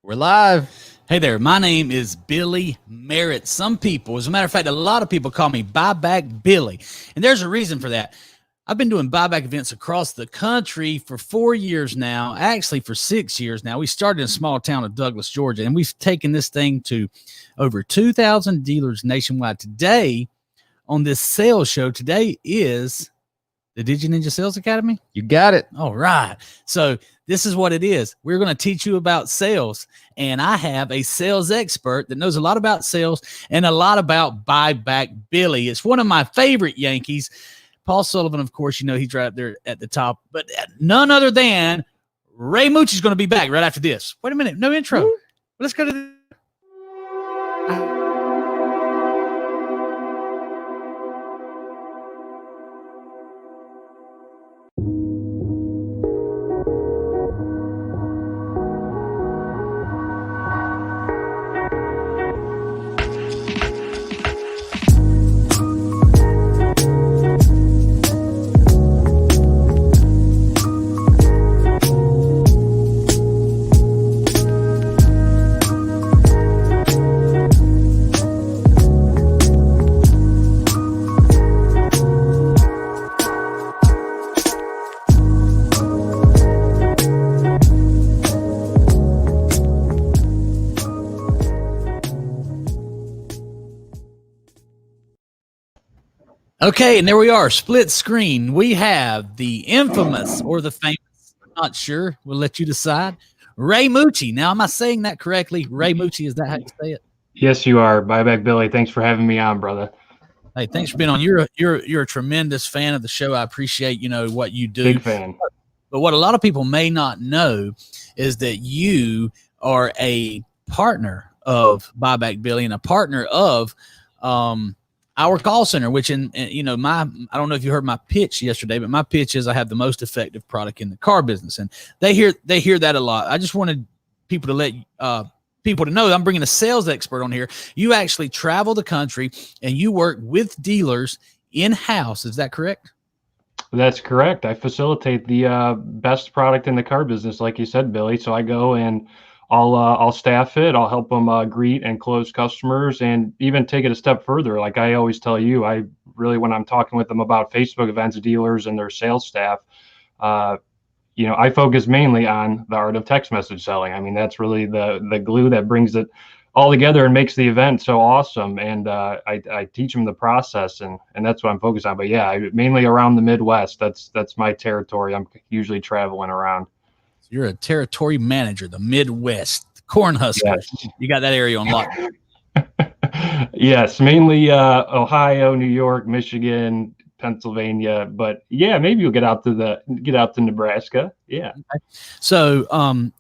We're live. Hey there, my name is Billy Merritt. Some people, as a matter of fact, a lot of people call me Buyback Billy. And there's a reason for that. I've been doing buyback events across the country for 4 years now, actually for 6 years now. We started in a small town of Douglas, Georgia, and we've taken this thing to over 2,000 dealers nationwide. Today, on this sales show, today is the DigiNinja Sales Academy. You got it. All right. So this is what it is. We're going to teach you about sales. And I have a sales expert that knows a lot about sales and a lot about Buyback Billy. It's one of my favorite Yankees. Paul Sullivan, of course, you know, he's right up there at the top. But none other than Ray Mucci is going to be back right after this. Wait a minute. No intro. Woo. Let's go to the... Okay, and there we are, split screen. We have the infamous or the famous, I'm not sure, we'll let you decide, Ray Mucci. Now, am I saying that correctly? Ray Mucci, is that how you say it? Yes, you are. Buyback Billy. Thanks for having me on, brother. Hey, thanks for being on. You're a tremendous fan of the show. I appreciate, you know, what you do. Big fan. But what a lot of people may not know is that you are a partner of Buyback Billy and a partner of our call center, which you know, I don't know if you heard my pitch yesterday, but my pitch is I have the most effective product in the car business. And they hear that a lot. I just wanted people to let people to know that I'm bringing a sales expert on here. You actually travel the country and you work with dealers in-house. Is that correct? That's correct. I facilitate the best product in the car business, like you said, Billy. So I go and I'll staff it. I'll help them greet and close customers, and even take it a step further. Like I always tell you, when I'm talking with them about Facebook events, dealers and their sales staff, you know, I focus mainly on the art of text message selling. I mean, that's really the glue that brings it all together and makes the event so awesome. And I teach them the process, and that's what I'm focused on. But yeah, mainly around the Midwest. That's my territory. I'm usually traveling around. You're a territory manager, the Midwest, Cornhuskers. Yes. You got that area on lock. Yes, mainly Ohio, New York, Michigan, Pennsylvania. But yeah, maybe you'll get out to Nebraska. Yeah. Okay. So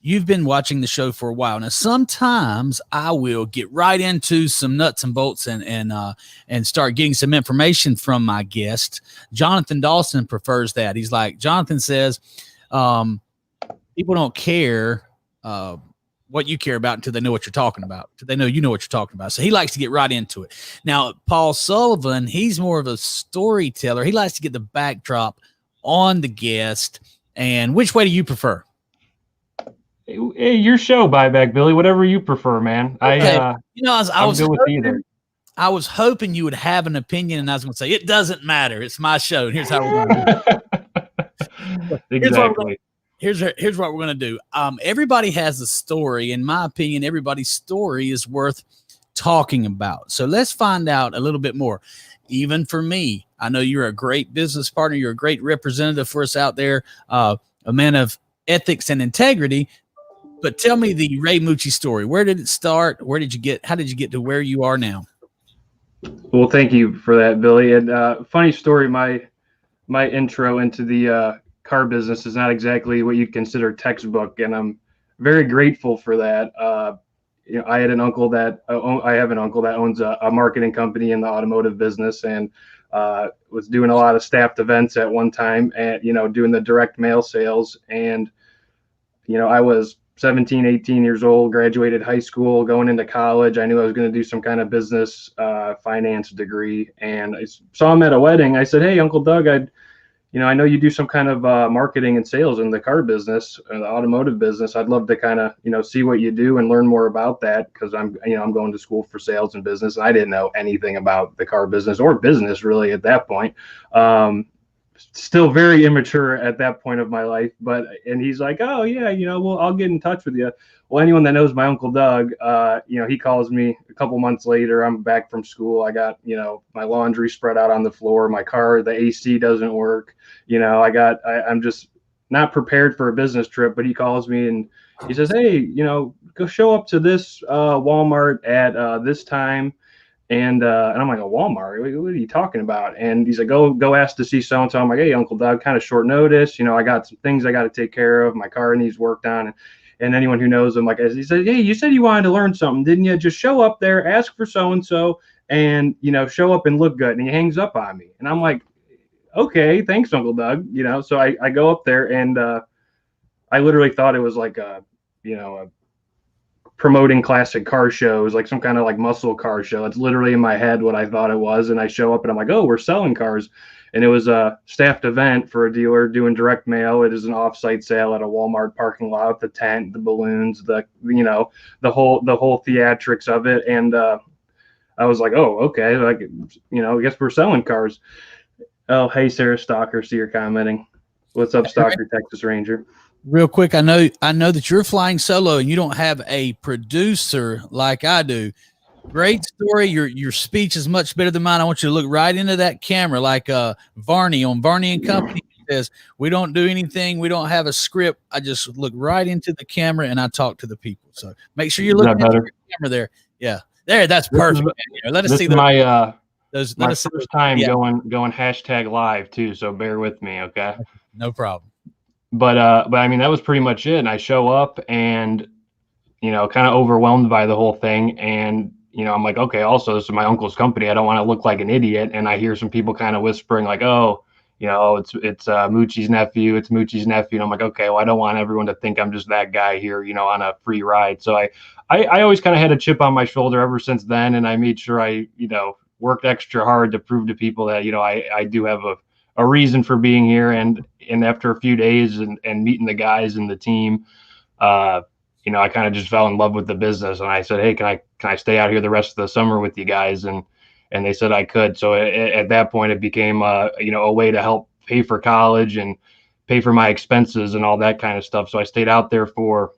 you've been watching the show for a while. Now, sometimes I will get right into some nuts and bolts and start getting some information from my guest. Jonathan Dawson prefers that. He's like, Jonathan says, people don't care what you care about until they know what you're talking about, until they know you know what you're talking about. So he likes to get right into it. Now, Paul Sullivan, he's more of a storyteller. He likes to get the backdrop on the guest. And which way do you prefer? Hey, your show, Buyback Billy, whatever you prefer, man. Okay. You know, I was good with either. I was hoping you would have an opinion, and I was going to say, it doesn't matter. It's my show. And here's how we're going to do it. Exactly. Here's what we're going to do. Everybody has a story. In my opinion, everybody's story is worth talking about. So let's find out a little bit more. Even for me, I know you're a great business partner. You're a great representative for us out there, a man of ethics and integrity. But tell me the Ray Mucci story. Where did it start? How did you get to where you are now? Well, thank you for that, Billy. And funny story, my intro into the car business is not exactly what you consider textbook, and I'm very grateful for that. You know, I have an uncle that owns a marketing company in the automotive business, and was doing a lot of staffed events at one time, and you know, doing the direct mail sales. And you know, I was 17, 18 years old, graduated high school, going into college. I knew I was going to do some kind of business finance degree, and I saw him at a wedding. I said, "Hey, Uncle Doug, I know you do some kind of marketing and sales in the car business, the automotive business. I'd love to kind of, see what you do and learn more about that, because I'm going to school for sales and business. And I didn't know anything about the car business or business really at that point. Still very immature at that point of my life, and he's like, oh yeah, well, I'll get in touch with you. Well, anyone that knows my Uncle Doug, he calls me a couple months later. I'm back from school. I got, my laundry spread out on the floor. My car, the AC doesn't work. I'm just not prepared for a business trip, but he calls me and he says, hey, go show up to this Walmart at this time. And I'm like, a Walmart? What are you talking about? And he's like, go ask to see so-and-so. I'm like, hey, Uncle Doug, kind of short notice. I got some things I got to take care of. My car needs worked on. And anyone who knows him, like, he said, hey, you said you wanted to learn something, didn't you? Just show up there, ask for so-and-so, and, show up and look good. And he hangs up on me. And I'm like, okay, thanks, Uncle Doug. So I go up there, and I literally thought it was like a promoting classic car shows, like some kind of like muscle car show. It's literally in my head what I thought it was. And I show up and I'm like, oh, we're selling cars. And it was a staffed event for a dealer doing direct mail. It is an offsite sale at a Walmart parking lot, the tent, the balloons, the whole theatrics of it. And I was like, oh, okay. Like, I guess we're selling cars. Oh, hey, Sarah Stalker, see you're commenting. What's up, Stalker, Texas Ranger? Real quick, I know that you're flying solo and you don't have a producer like I do. Great story. Your speech is much better than mine. I want you to look right into that camera, like Varney on Varney and Company says, we don't do anything. We don't have a script. I just look right into the camera and I talk to the people. So make sure you're looking at the camera there. Yeah, there. That's perfect. Let us see my first time going #live too. So bear with me, okay? No problem. But I mean, that was pretty much it. And I show up and, kind of overwhelmed by the whole thing. And, I'm like, okay, also, this is my uncle's company. I don't want to look like an idiot. And I hear some people kind of whispering like, oh, it's Mucci's nephew. It's Mucci's nephew. And I'm like, okay, well, I don't want everyone to think I'm just that guy here, on a free ride. So I always kind of had a chip on my shoulder ever since then. And I made sure I, worked extra hard to prove to people that, I do have a reason for being here. And after a few days and meeting the guys and the team, I kind of just fell in love with the business. And I said, hey, can I stay out here the rest of the summer with you guys? And they said I could. So at that point, it became a way to help pay for college and pay for my expenses and all that kind of stuff. So I stayed out there for,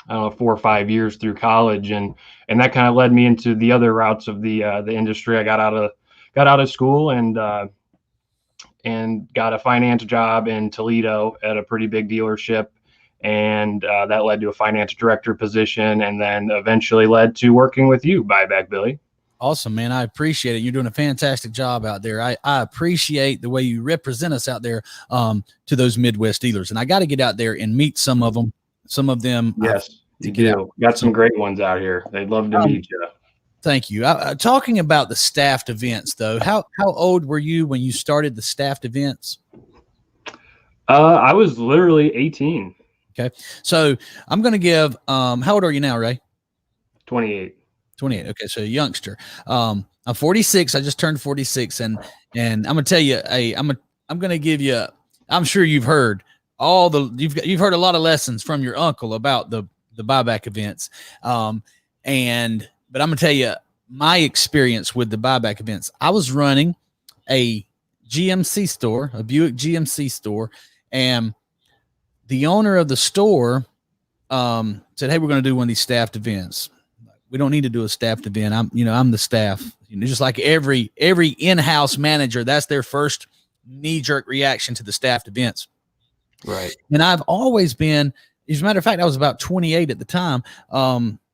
I don't know, 4 or 5 years through college. And that kind of led me into the other routes of the industry. I got out of school and got a finance job in Toledo at a pretty big dealership. And that led to a finance director position, and then eventually led to working with you, Buyback Billy. Awesome, man. I appreciate it. You're doing a fantastic job out there. I appreciate the way you represent us out there to those Midwest dealers. And I got to get out there and meet some of them. Some of them. Yes, you do. Got some great ones out here. They'd love to meet you. Thank you. Talking about the staffed events, though, how old were you when you started the staffed events? I was literally 18. Okay. So I'm going to give, how old are you now, Ray? 28. 28. Okay. So a youngster. I'm 46. I just turned 46. And I'm going to tell you, I'm going to give you, I'm sure you've heard you've heard a lot of lessons from your uncle about the buyback events. But I'm going to tell you my experience with the buyback events. I was running a GMC store, a Buick GMC store, and the owner of the store said, hey, we're going to do one of these staffed events. We don't need to do a staffed event. I'm the staff. Just like every in-house manager, that's their first knee-jerk reaction to the staffed events. Right. And I've always been, as a matter of fact, I was about 28 at the time,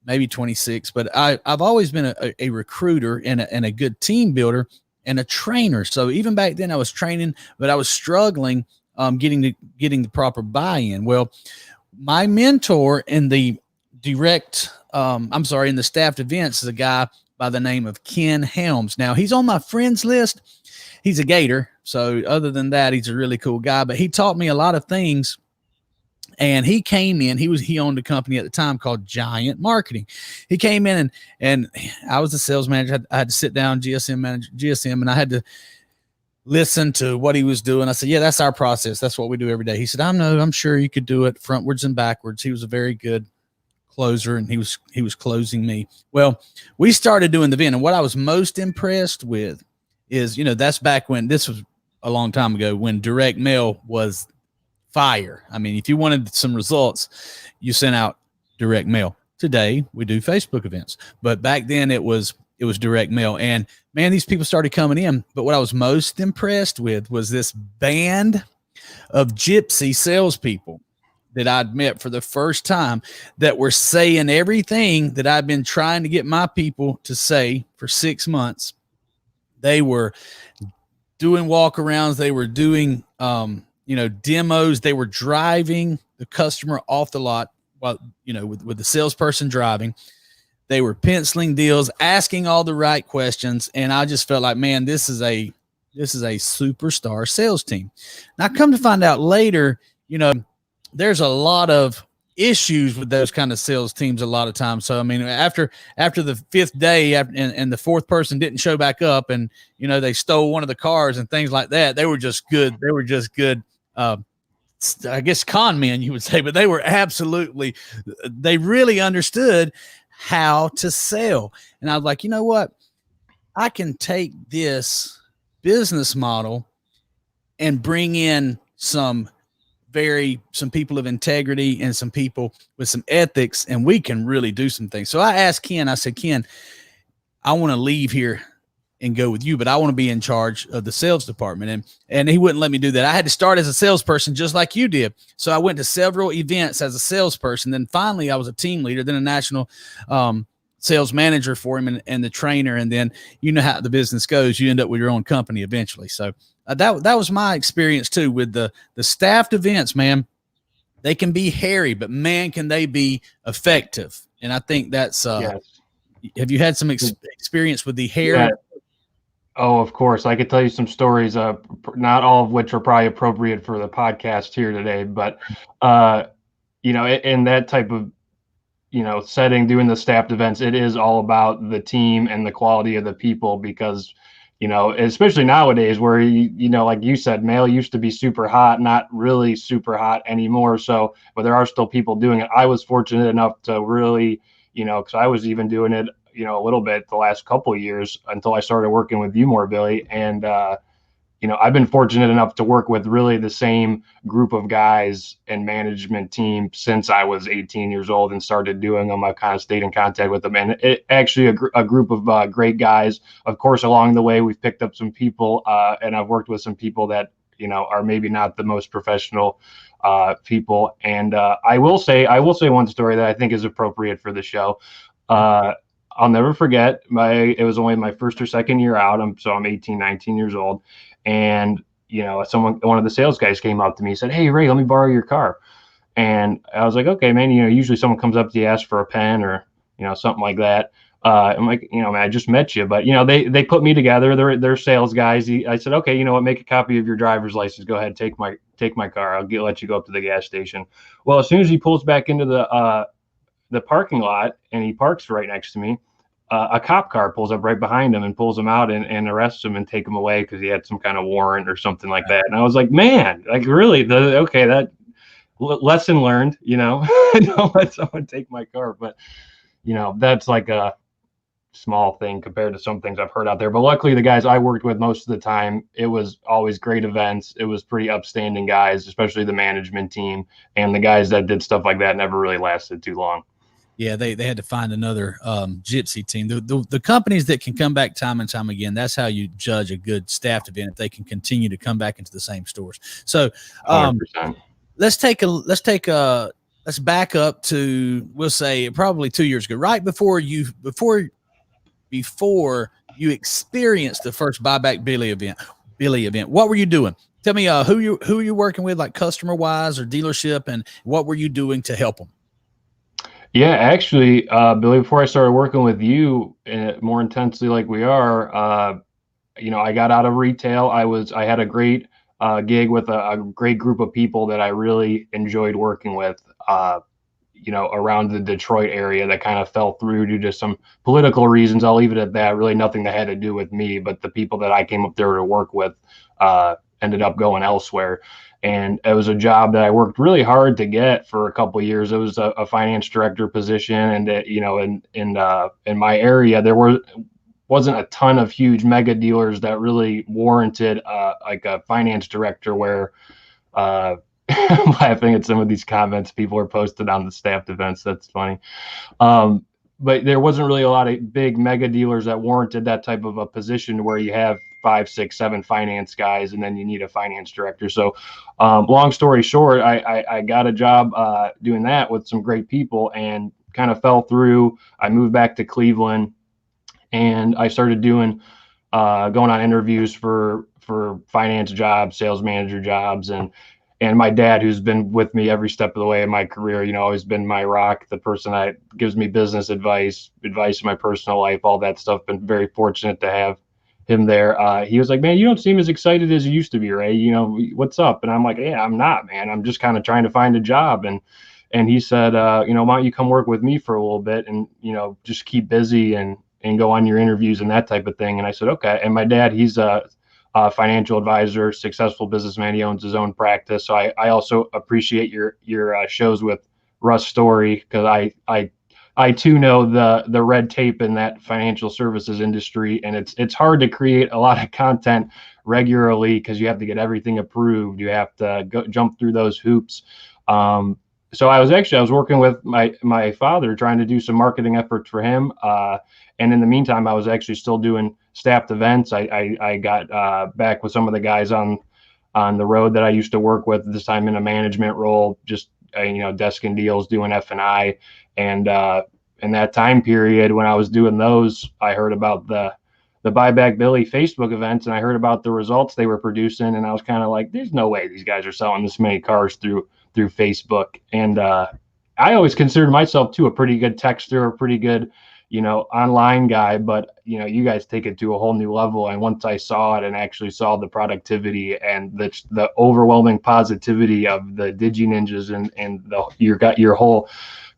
maybe 26, but I've always been a recruiter and a good team builder and a trainer. So even back then I was training, but I was struggling getting the proper buy-in. Well, my mentor in the in the staffed events is a guy by the name of Ken Helms. Now he's on my friends list. He's a Gator. So other than that, he's a really cool guy, but he taught me a lot of things. And he came in, he owned a company at the time called Giant Marketing. He came in and I was the sales manager. I had to sit down, GSM manager, GSM, and I had to listened to what he was doing. I said, yeah, that's our process. That's what we do every day. He said, I'm sure you could do it frontwards and backwards. He was a very good closer, and he was closing me. Well, we started doing the event, and what I was most impressed with is, that's back when, this was a long time ago, when direct mail was fire. I mean, if you wanted some results, you sent out direct mail. Today we do Facebook events, but back then it was direct mail. And man, these people started coming in. But what I was most impressed with was this band of gypsy salespeople that I'd met for the first time that were saying everything that I've been trying to get my people to say for 6 months. They were doing walkarounds. They were doing, demos. They were driving the customer off the lot while, with the salesperson driving. They were penciling deals, asking all the right questions. And I just felt like, man, this is a superstar sales team. Now, come to find out later, there's a lot of issues with those kind of sales teams a lot of times. So, I mean, after the fifth day and the fourth person didn't show back up, and, they stole one of the cars and things like that, they were just good. They were just good, I guess, con men, you would say, but they were absolutely, they really understood how to sell. And I was like, you know what? I can take this business model and bring in some people of integrity and some people with some ethics, and we can really do some things. So I asked Ken, I said, Ken, I want to leave here and go with you, but I want to be in charge of the sales department. And he wouldn't let me do that. I had to start as a salesperson just like you did. So I went to several events as a salesperson. Then finally I was a team leader, then a national sales manager for him, and the trainer. And then, how the business goes, you end up with your own company eventually. So that was my experience too with the staffed events, man. They can be hairy, but man, can they be effective. And I think that's, Yes. Have you had some experience with the hair? Yeah. Oh, of course. I could tell you some stories, not all of which are probably appropriate for the podcast here today, but, in that type of, setting, doing the staffed events, it is all about the team and the quality of the people, because, especially nowadays where, like you said, mail used to be super hot, not really super hot anymore. So, but there are still people doing it. I was fortunate enough to really, because I was even doing it, a little bit the last couple of years until I started working with you more, Billy. And, I've been fortunate enough to work with really the same group of guys and management team since I was 18 years old and started doing them. I've kind of stayed in contact with them, and it actually a group of great guys. Of course, along the way, we've picked up some people, and I've worked with some people that, are maybe not the most professional people. And I will say one story that I think is appropriate for the show. I'll never forget it was only my first or second year out. I'm 18, 19 years old. And, one of the sales guys came up to me and said, "Hey, Ray, let me borrow your car." And I was like, "Okay, man." Usually someone comes up to you, asks for a pen or, something like that. I'm like, man, I just met you, but, they put me together. They're sales guys. I said, "Okay, you know what, make a copy of your driver's license. Go ahead, take my car. I'll let you go up to the gas station." Well, as soon as he pulls back into the parking lot and he parks right next to me, a cop car pulls up right behind him and pulls him out and arrests him and take him away because he had some kind of warrant or something like that. And I was like, man, like really, that lesson learned, don't let someone take my car. But, that's like a small thing compared to some things I've heard out there. But luckily the guys I worked with most of the time, it was always great events. It was pretty upstanding guys, especially the management team, and the guys that did stuff like that never really lasted too long. Yeah, they had to find another gypsy team. The companies that can come back time and time again, that's how you judge a good staffed event, if they can continue to come back into the same stores. So let's back up to, we'll say, probably 2 years ago, right before you experienced the first Buyback Billy event. What were you doing? Tell me who you working with, like customer wise or dealership, and what were you doing to help them? Yeah, actually, Billy, before I started working with you more intensely like we are, I got out of retail. I had a great gig with a great group of people that I really enjoyed working with, around the Detroit area that kind of fell through due to some political reasons. I'll leave it at that. Really nothing that had to do with me, but the people that I came up there to work with ended up going elsewhere. And it was a job that I worked really hard to get for a couple of years. It was a finance director position, and in my area there wasn't a ton of huge mega dealers that really warranted like a finance director. Where I'm laughing at some of these comments people are posted on the staffed events. That's funny. But there wasn't really a lot of big mega dealers that warranted that type of a position where you have 5, 6, 7 finance guys, and then you need a finance director. So long story short, I got a job doing that with some great people, and kind of fell through. I moved back to Cleveland, and I started going on interviews for finance jobs, sales manager jobs, and my dad, who's been with me every step of the way in my career, always been my rock, the person that gives me business advice in my personal life, all that stuff. Been very fortunate to have him there. He was like, man, you don't seem as excited as you used to be, Ray. What's up? And I'm like, yeah, I'm not, man. I'm just kind of trying to find a job. And he said, why don't you come work with me for a little bit, and, just keep busy and go on your interviews and that type of thing. And I said, okay. And my dad, he's a financial advisor, successful businessman. He owns his own practice. So I also appreciate your shows with Russ Story, because I too know the red tape in that financial services industry, and it's hard to create a lot of content regularly because you have to get everything approved. You have to jump through those hoops. So I was working with my father, trying to do some marketing efforts for him. And in the meantime, I was actually still doing staffed events. I got back with some of the guys on the road that I used to work with, this time in a management role, just desking deals, doing F&I. And in that time period when I was doing those, I heard about the Buyback Billy Facebook events, and I heard about the results they were producing, and I was kind of like, there's no way these guys are selling this many cars through Facebook. And I always considered myself too a pretty good texter, a pretty good online guy, but you guys take it to a whole new level. And once I saw it and actually saw the productivity and the overwhelming positivity of the DigiNinjas and your whole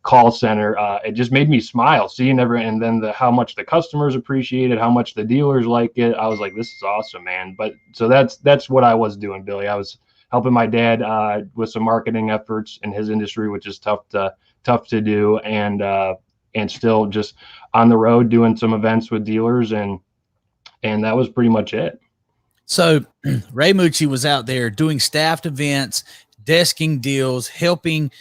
call center, it just made me smile seeing and then how much the customers appreciate it, how much the dealers like it. I was like, this is awesome, man. But so that's what I was doing, Billy. I was helping my dad with some marketing efforts in his industry, which is tough to do, and still just on the road doing some events with dealers, and that was pretty much it. So Ray Mucci was out there doing staffed events, desking deals, helping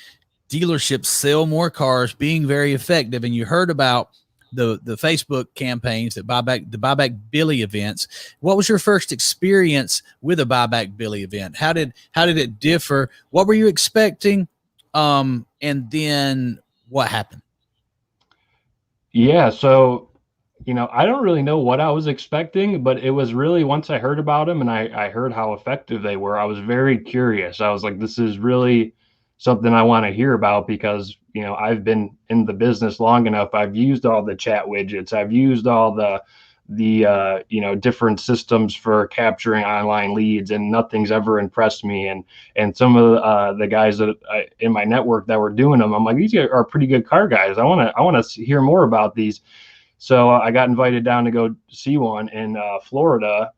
dealerships sell more cars, being very effective. And you heard about the Facebook campaigns, the Buyback Billy events. What was your first experience with a Buyback Billy event? How did it differ? What were you expecting? And then what happened? Yeah, so I don't really know what I was expecting, but it was really, once I heard about them and I heard how effective they were, I was very curious. I was like, this is really something I want to hear about, because I've been in the business long enough. I've used all the chat widgets. I've used all the different systems for capturing online leads, and nothing's ever impressed me. And some of the guys that in my network that were doing them, I'm like, these are pretty good car guys. I want to hear more about these. So I got invited down to go see one in Florida.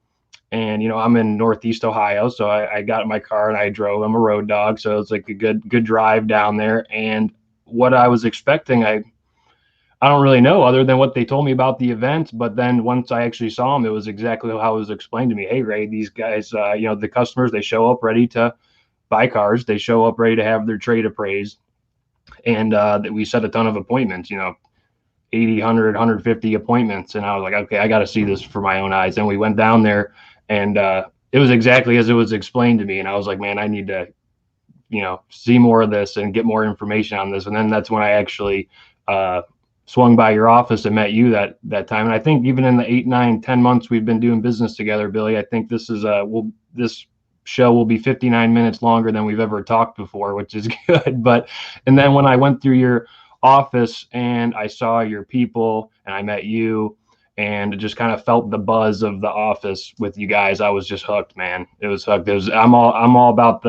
And, I'm in Northeast Ohio. So I got in my car and I drove. I'm a road dog. So it's like a good drive down there. And what I was expecting, I don't really know, other than what they told me about the event. But then once I actually saw them, it was exactly how it was explained to me. Hey, Ray, these guys, the customers, they show up ready to buy cars. They show up ready to have their trade appraised. And that we set a ton of appointments, 80, 100, 150 appointments. And I was like, okay, I got to see this for my own eyes. And we went down there, and it was exactly as it was explained to me. And I was like, man, I need to, see more of this and get more information on this. And then that's when I actually swung by your office and met you that time. And I think even in the 8, 9, 10 months we've been doing business together, Billy, I think this is this show will be 59 minutes longer than we've ever talked before, which is good. And then when I went through your office and I saw your people and I met you and just kind of felt the buzz of the office with you guys, I was just hooked, man. It was hooked. I'm all about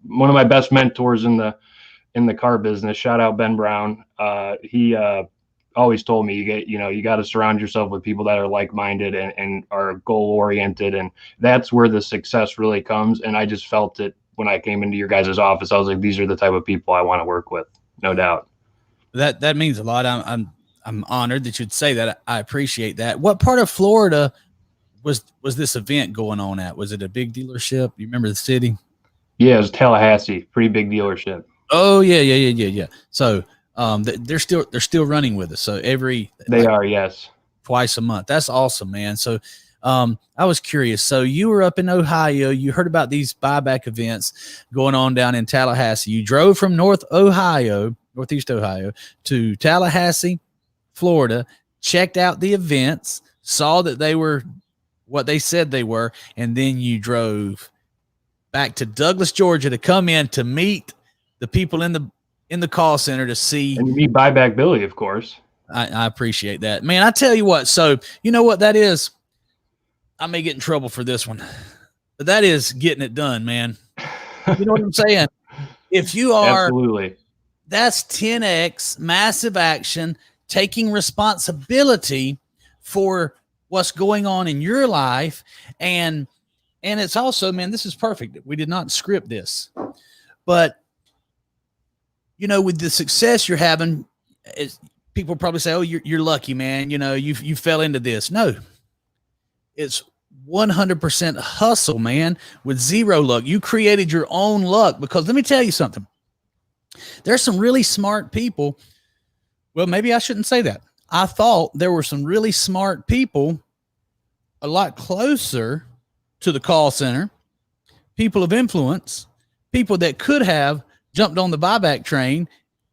one of my best mentors in the car business. Shout out Ben Brown. He always told me you got to surround yourself with people that are like-minded and are goal-oriented, and that's where the success really comes. And I just felt it when I came into your guys' office. I was like, these are the type of people I want to work with, no doubt. That means a lot. I'm honored that you'd say that. I appreciate that. What part of Florida was this event going on at? Was it a big dealership? You remember the city? Yeah, it was Tallahassee, pretty big dealership. Oh yeah. So they're still running with us. So They are, yes, twice a month. That's awesome, man. So I was curious. So you were up in Ohio. You heard about these buyback events going on down in Tallahassee. You drove from Northeast Ohio to Tallahassee, Florida, checked out the events, saw that they were what they said they were, and then you drove back to Douglas, Georgia to come in to meet the people in the call center to see. And you meet Buyback Billy, of course. I appreciate that, man. I tell you what. So you know what that is? I may get in trouble for this one, but that is getting it done, man. You know what I'm saying? If you are, absolutely, that's 10x massive action, taking responsibility for what's going on in your life. And it's also, man, this is perfect. We did not script this, but you know, with the success you're having, people probably say, oh, you're lucky, man. You know, you fell into this. No, it's 100% hustle, man, with zero luck. You created your own luck, because let me tell you something. There's some really smart people. Well, maybe I shouldn't say that. I thought there were some really smart people a lot closer to the call center, people of influence, people that could have jumped on the buyback train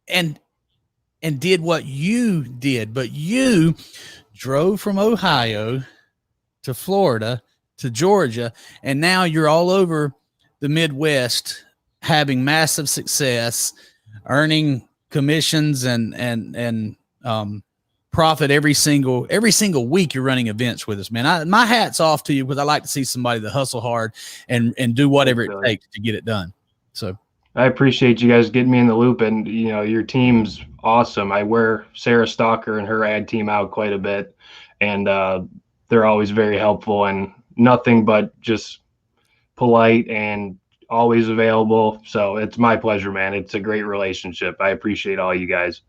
and did what you did. But you drove from Ohio to Florida to Georgia, and now you're all over the Midwest having massive success, earning commissions and profit every single week. You're running events with us, man. My hat's off to you, because I like to see somebody that hustle hard and do whatever it takes to get it done. So I appreciate you guys getting me in the loop, and you know, your team's awesome. I wear Sarah Stalker and her ad team out quite a bit, and they're always very helpful and nothing but just polite and always available. So it's my pleasure, man. It's a great relationship. I appreciate all you guys.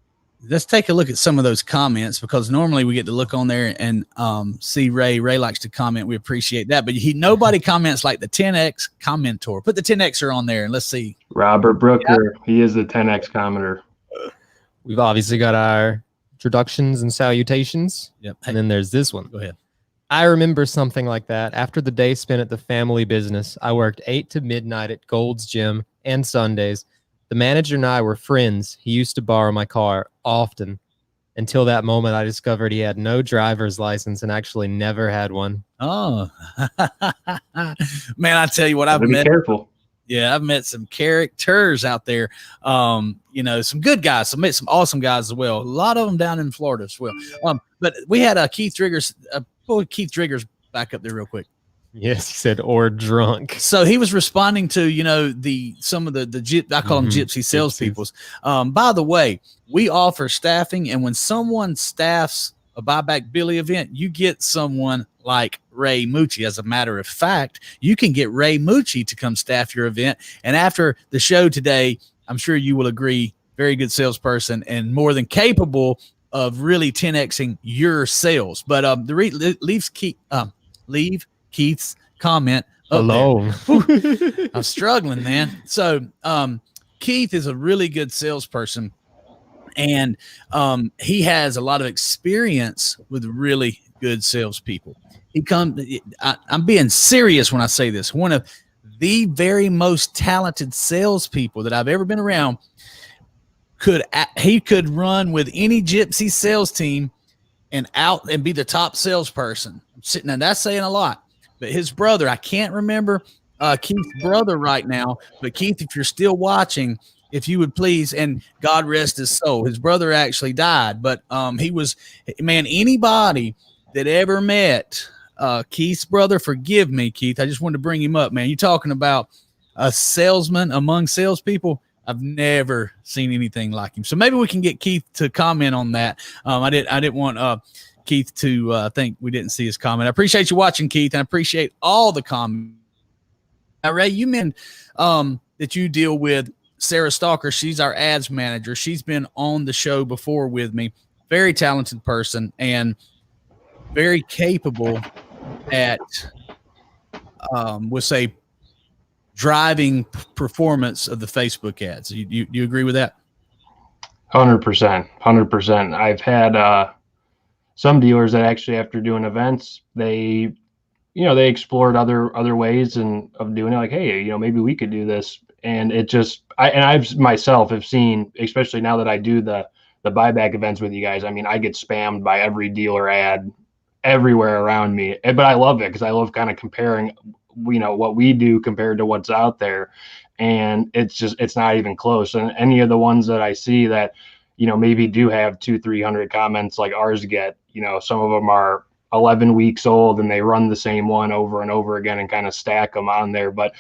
Let's take a look at some of those comments, because normally we get to look on there and see Ray. Ray likes to comment. We appreciate that, but nobody comments like the 10X commentor. Put the 10Xer on there and let's see. Robert Brooker, he is the 10X commenter. We've obviously got our introductions and salutations. Yep. And then there's this one. Go ahead. I remember something like that. After the day spent at the family business, I worked 8 to midnight at Gold's Gym and Sundays. The manager and I were friends. He used to borrow my car often. Until that moment, I discovered he had no driver's license and actually never had one. Oh, man, I tell you what, I've met. Be careful. Yeah, I've met some characters out there. You know, some good guys. I met some awesome guys as well. A lot of them down in Florida as well. But we had Keith Driggers. Pull Keith Driggers back up there real quick. Yes, he said, or drunk. So he was responding to, you know, some of the I call them gypsy salespeople. By the way, we offer staffing, and when someone staffs a Buyback Billy event, you get someone like Ray Mucci. As a matter of fact, you can get Ray Mucci to come staff your event. And after the show today, I'm sure you will agree, very good salesperson and more than capable of really 10xing your sales. But leave Keith's comment alone. I'm struggling, man. So Keith is a really good salesperson, and he has a lot of experience with really good salespeople. I'm being serious when I say this. One of the very most talented salespeople that I've ever been around. He could run with any gypsy sales team and be the top salesperson. I'm sitting there, that's saying a lot. But his brother, I can't remember Keith's brother right now, but Keith, if you're still watching, if you would please, and God rest his soul, his brother actually died, but he was, man, anybody that ever met Keith's brother, forgive me, Keith, I just wanted to bring him up, man. You're talking about a salesman among salespeople. I've never seen anything like him. So maybe we can get Keith to comment on that. I didn't want Keith to think we didn't see his comment. I appreciate you watching, Keith, and I appreciate all the comments. Now, Ray, you mentioned that you deal with Sarah Stalker. She's our ads manager. She's been on the show before with me. Very talented person and very capable at, we'll say, driving performance of the Facebook ads. You agree with that? 100%. I've had some dealers that actually, after doing events, they explored other ways of doing it. Like, hey, maybe we could do this. And it just, I've myself have seen, especially now that I do the buyback events with you guys. I mean, I get spammed by every dealer ad everywhere around me, but I love it because I love kind of comparing, what we do compared to what's out there. And it's not even close. And any of the ones that I see that, maybe do have 200-300 comments like ours get, some of them are 11 weeks old and they run the same one over and over again and kind of stack them on there. But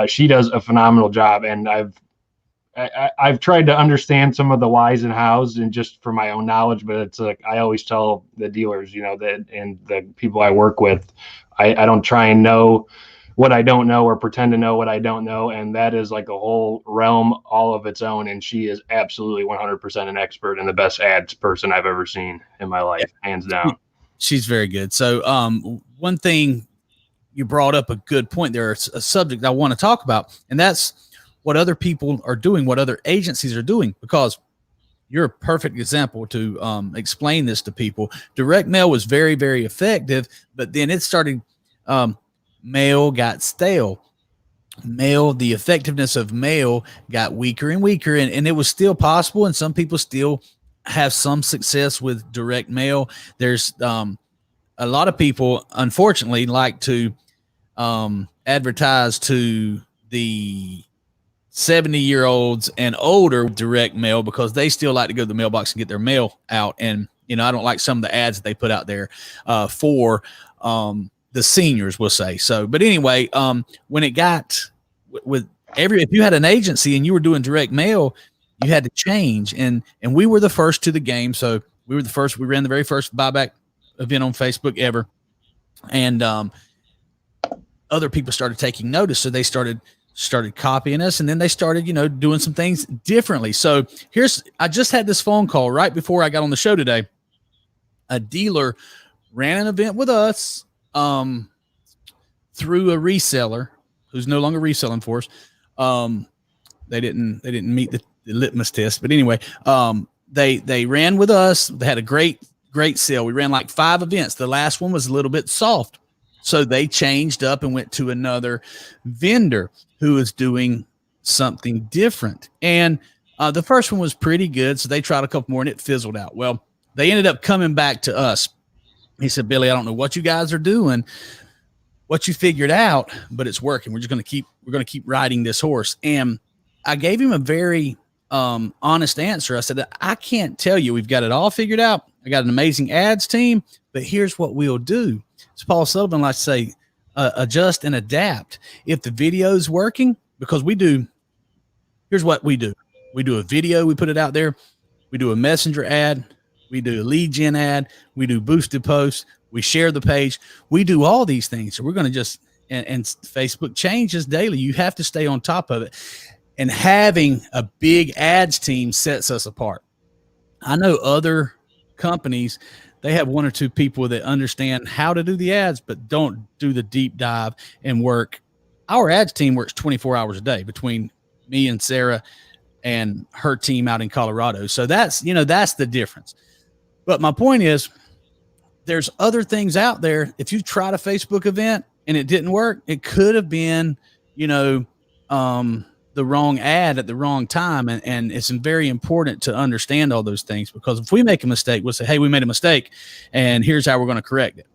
she does a phenomenal job. And I've tried to understand some of the whys and hows and just for my own knowledge, but it's like, I always tell the dealers, that and the people I work with, I don't try and know what I don't know or pretend to know what I don't know. And that is like a whole realm all of its own. And she is absolutely 100% an expert and the best ads person I've ever seen in my life, hands down. She's very good. So one thing you brought up, a good point there, it's a subject I want to talk about, and that's what other people are doing, what other agencies are doing, because you're a perfect example to explain this to people. Direct mail was very, very effective, but then it started, mail got stale. The effectiveness of mail got weaker and weaker, and it was still possible, and some people still have some success with direct mail. There's a lot of people, unfortunately, like to advertise to the 70-year-olds and older direct mail because they still like to go to the mailbox and get their mail out. And, I don't like some of the ads that they put out there for the seniors, we'll say. So, but anyway, when it got if you had an agency and you were doing direct mail, you had to change. And we were the first to the game. So we ran the very first buyback event on Facebook ever. And other people started taking notice. So they started copying us, and then they started, doing some things differently. So I just had this phone call right before I got on the show today. A dealer ran an event with us through a reseller who's no longer reselling for us. They didn't meet the litmus test, but anyway, they ran with us. They had a great sale. We ran like 5 events. The last one was a little bit soft. So they changed up and went to another vendor who was doing something different. And the first one was pretty good. So they tried a couple more and it fizzled out. Well, they ended up coming back to us. He said, Billy, I don't know what you guys are doing, what you figured out, but it's working. We're going to keep riding this horse. And I gave him a very honest answer. I said, I can't tell you we've got it all figured out. I got an amazing ads team, but here's what we'll do. As Paul Sullivan likes to say, adjust and adapt. If the video is working, because here's what we do. We do a video, we put it out there. We do a messenger ad. We do a lead gen ad. We do boosted posts. We share the page. We do all these things. So we're going to and Facebook changes daily. You have to stay on top of it. And having a big ads team sets us apart. I know other companies, they have 1 or 2 people that understand how to do the ads, but don't do the deep dive and work. Our ads team works 24 hours a day between me and Sarah and her team out in Colorado. So that's the difference. But my point is, there's other things out there. If you tried a Facebook event and it didn't work, it could have been, the wrong ad at the wrong time. And it's very important to understand all those things, because if we make a mistake, we'll say, hey, we made a mistake and here's how we're going to correct it.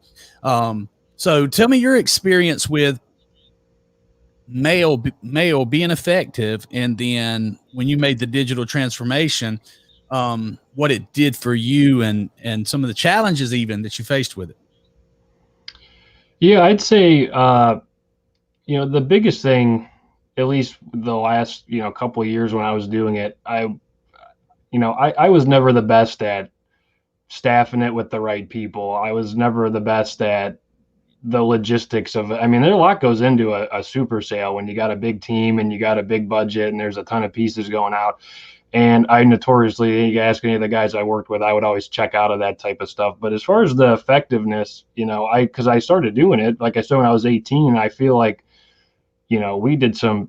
So tell me your experience with mail being effective. And then when you made the digital transformation, what it did for you and some of the challenges even that you faced with it. Yeah, I'd say, the biggest thing at least the last, couple of years when I was doing it, I was never the best at staffing it with the right people. I was never the best at the logistics of it. I mean, there's a lot goes into a super sale when you got a big team and you got a big budget and there's a ton of pieces going out. And I notoriously, you ask any of the guys I worked with, I would always check out of that type of stuff. But as far as the effectiveness, because I started doing it, like I said, when I was 18, I feel like, we did some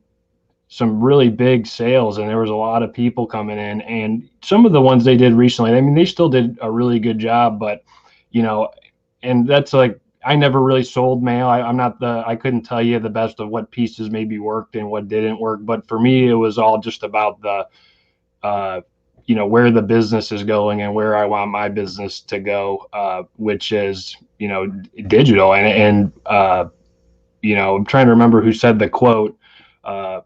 really big sales and there was a lot of people coming in, and some of the ones they did recently, I mean, they still did a really good job, but, and that's like, I never really sold mail. I couldn't tell you the best of what pieces maybe worked and what didn't work. But for me, it was all just about the, where the business is going and where I want my business to go, which is, digital. And I'm trying to remember who said the quote. I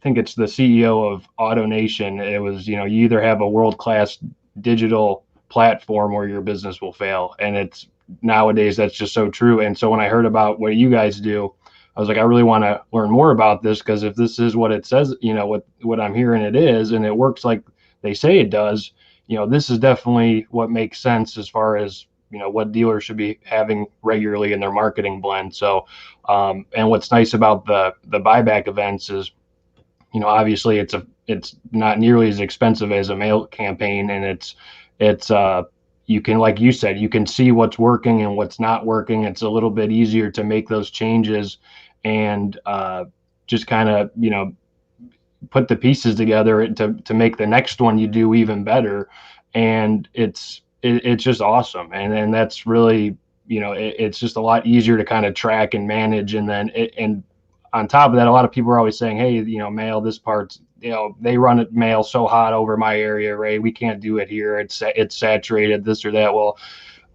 think it's the CEO of AutoNation. It was, you either have a world-class digital platform or your business will fail. And it's nowadays, that's just so true. And so when I heard about what you guys do, I was like, I really want to learn more about this, because if this is what it says, what I'm hearing it is, and it works like they say it does, this is definitely what makes sense as far as, what dealers should be having regularly in their marketing blend. So, and what's nice about the buyback events is, obviously it's not nearly as expensive as a mail campaign, and it's you can, like you said, you can see what's working and what's not working. It's a little bit easier to make those changes and just kind of, put the pieces together to make the next one you do even better. And it's just awesome. And that's really, it's just a lot easier to kind of track and manage. And then and on top of that, a lot of people are always saying, hey, mail, this part's, they run it mail so hot over my area, Ray, we can't do it here. It's saturated, this or that. Well,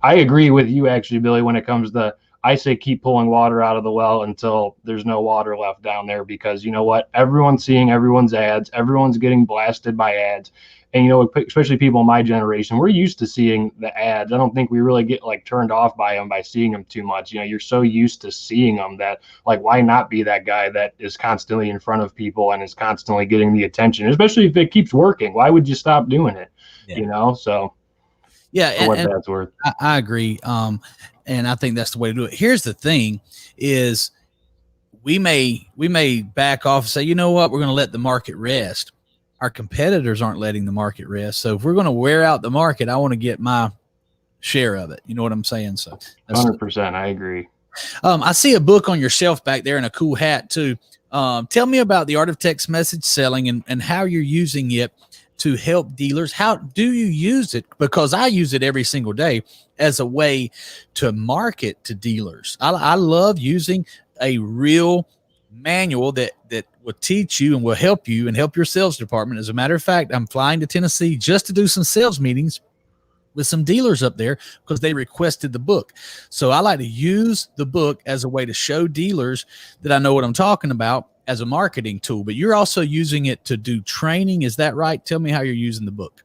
I agree with you actually, Billy, when it comes to, I say keep pulling water out of the well until there's no water left down there, because you know what? Everyone's seeing everyone's ads. Everyone's getting blasted by ads. And, especially people in my generation, we're used to seeing the ads. I don't think we really get like turned off by them by seeing them too much. You're so used to seeing them that, like, why not be that guy that is constantly in front of people and is constantly getting the attention, especially if it keeps working? Why would you stop doing it? Yeah. So yeah, for what that's worth. I agree. And I think that's the way to do it. Here's the thing is we may back off and say, you know what, we're going to let the market rest. Our competitors aren't letting the market rest. So if we're going to wear out the market, I want to get my share of it. You know what I'm saying? So 100%. I agree. I see a book on your shelf back there and a cool hat too. Tell me about the art of text message selling and how you're using it to help dealers. How do you use it? Because I use it every single day as a way to market to dealers. I love using a real manual that will teach you and will help you and help your sales department. As a matter of fact, I'm flying to Tennessee just to do some sales meetings with some dealers up there because they requested the book. So I like to use the book as a way to show dealers that I know what I'm talking about as a marketing tool. But you're also using it to do training. Is that right? Tell me how you're using the book.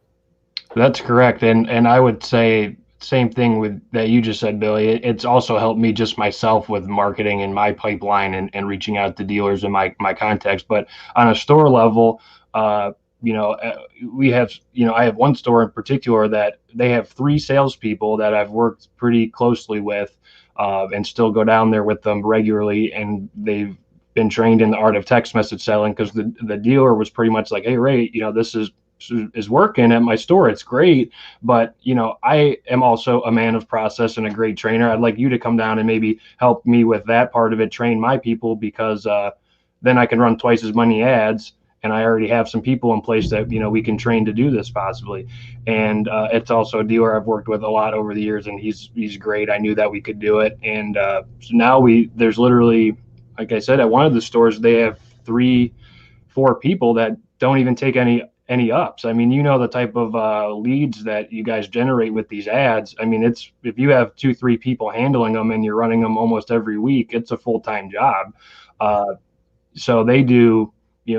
That's correct. And I would say same thing with that you just said, Billy. It's also helped me just myself with marketing in my pipeline and reaching out to dealers in my contacts. But on a store level, we have, I have one store in particular that they have 3 salespeople that I've worked pretty closely with and still go down there with them regularly. And they've been trained in the art of text message selling, because the dealer was pretty much like, hey, Ray, this is working at my store. It's great. But, I am also a man of process and a great trainer. I'd like you to come down and maybe help me with that part of it, train my people, because then I can run twice as many ads. And I already have some people in place that, we can train to do this possibly. And it's also a dealer I've worked with a lot over the years, and he's great. I knew that we could do it. And so now there's literally, like I said, at one of the stores, they have 3-4 people that don't even take any ups. I mean, the type of leads that you guys generate with these ads. I mean, it's, if you have 2-3 people handling them and you're running them almost every week, it's a full-time job. So they do,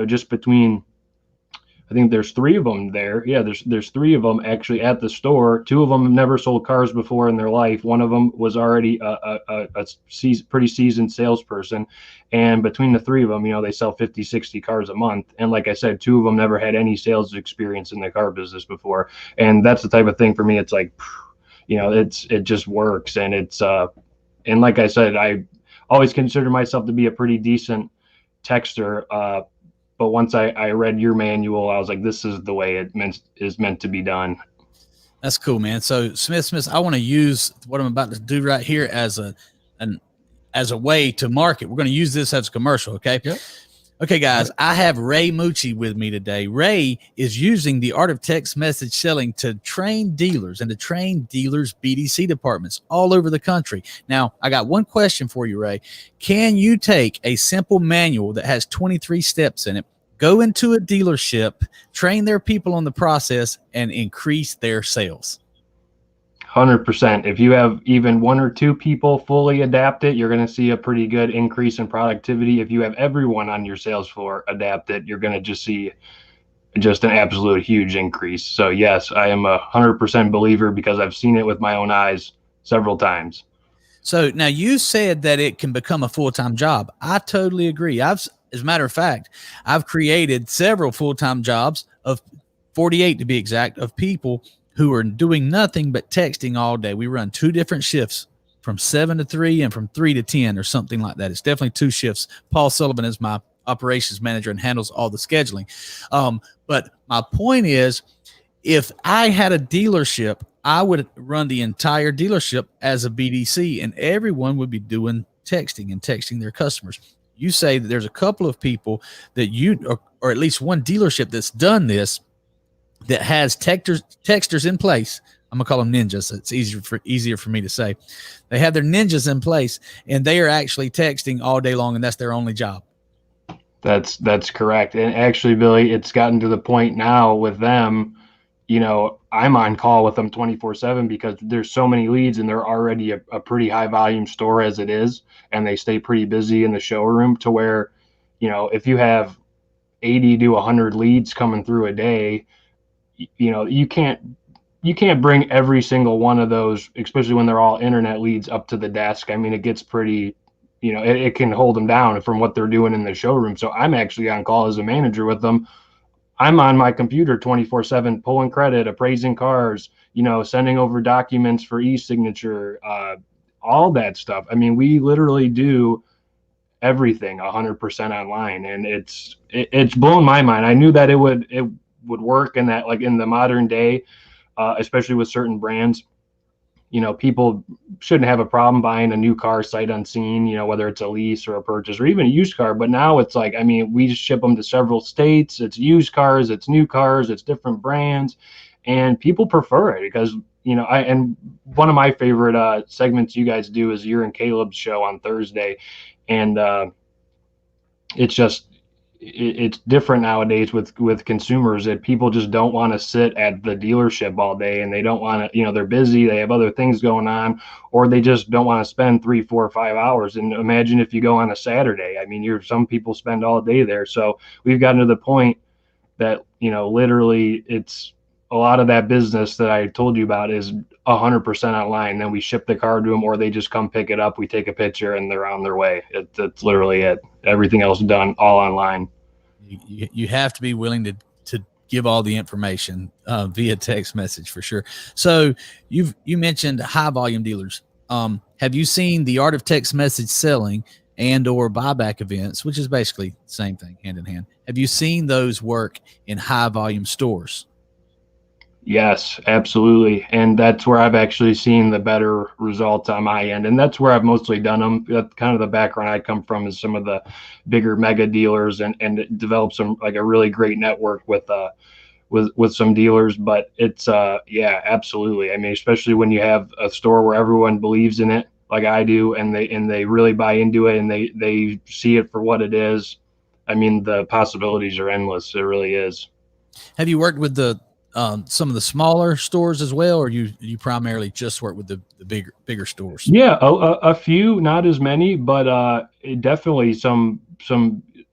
just between I think there's 3 of them there. Yeah, there's 3 of them actually at the store. 2 of them have never sold cars before in their life. One of them was already a pretty seasoned salesperson. And between the 3 of them, they sell 50, 60 cars a month. And like I said, 2 of them never had any sales experience in the car business before. And that's the type of thing for me. It's like, it just works. And and like I said, I always consider myself to be a pretty decent texter. But once I read your manual, I was like, this is the way it is meant to be done. That's cool, man. So Smith, I want to use what I'm about to do right here as a way to market. We're going to use this as a commercial. Okay. Yep. Okay, guys, I have Ray Mucci with me today. Ray is using the art of text message selling to train dealers and to train dealers' BDC departments all over the country. Now, I got one question for you, Ray. Can you take a simple manual that has 23 steps in it, go into a dealership, train their people on the process, and increase their sales? 100%. If you have even 1 or 2 people fully adapt it, you're going to see a pretty good increase in productivity. If you have everyone on your sales floor adapt it, you're going to just see an absolute huge increase. So yes, I am 100% believer because I've seen it with my own eyes several times. So now you said that it can become a full-time job. I totally agree. As a matter of fact, I've created several full-time jobs, of 48 to be exact, of people who are doing nothing but texting all day. We run 2 different shifts, from 7 to 3 and from 3 to 10 or something like that. It's definitely 2 shifts. Paul Sullivan is my operations manager and handles all the scheduling. But my point is, if I had a dealership, I would run the entire dealership as a BDC, and everyone would be doing texting and texting their customers. You say that there's a couple of people that or at least one dealership that's done this, that has texters in place. I'm gonna call them ninjas. It's easier for me to say. They have their ninjas in place, and they are actually texting all day long, and that's their only job. That's correct. And actually, Billy, it's gotten to the point now with them, I'm on call with them 24/7 because there's so many leads, and they're already a pretty high volume store as it is, and they stay pretty busy in the showroom to where, if you have 80 to 100 leads coming through a day, you can't bring every single one of those, especially when they're all internet leads, up to the desk. I mean, it gets pretty, it can hold them down from what they're doing in the showroom. So I'm actually on call as a manager with them. I'm on my computer 24/7, pulling credit, appraising cars, sending over documents for e-signature, all that stuff. I mean, we literally do everything 100% online, and it's blown my mind. I knew that it would work in that, like in the modern day, especially with certain brands, people shouldn't have a problem buying a new car sight unseen, whether it's a lease or a purchase or even a used car. But now it's like, I mean, we just ship them to several states. It's used cars, it's new cars, it's different brands, and people prefer it because, and one of my favorite segments you guys do is your and Caleb's show on Thursday. And it's different nowadays with consumers, that people just don't want to sit at the dealership all day, and they don't want to, they're busy, they have other things going on, or they just don't want to spend 3, 4, 5 hours. And imagine if you go on a Saturday. I mean, some people spend all day there. So we've gotten to the point that, literally it's a lot of that business that I told you about is 100% online. Then we ship the car to them, or they just come pick it up. We take a picture and they're on their way. It's literally it. Everything else done all online. You have to be willing to give all the information via text message for sure. So you mentioned high volume dealers. Have you seen the art of text message selling and or buyback events, which is basically the same thing, hand in hand? Have you seen those work in high volume stores? Yes, absolutely. And that's where I've actually seen the better results on my end. And that's where I've mostly done them. That's kind of the background I come from, is some of the bigger mega dealers, and develop some, like, a really great network with some dealers. But it's, yeah, absolutely. I mean, especially when you have a store where everyone believes in it, like I do, and they really buy into it, and they see it for what it is. I mean, the possibilities are endless. It really is. Have you worked with some of the smaller stores as well, or you primarily just work with the bigger stores? Yeah, a few, not as many, but definitely some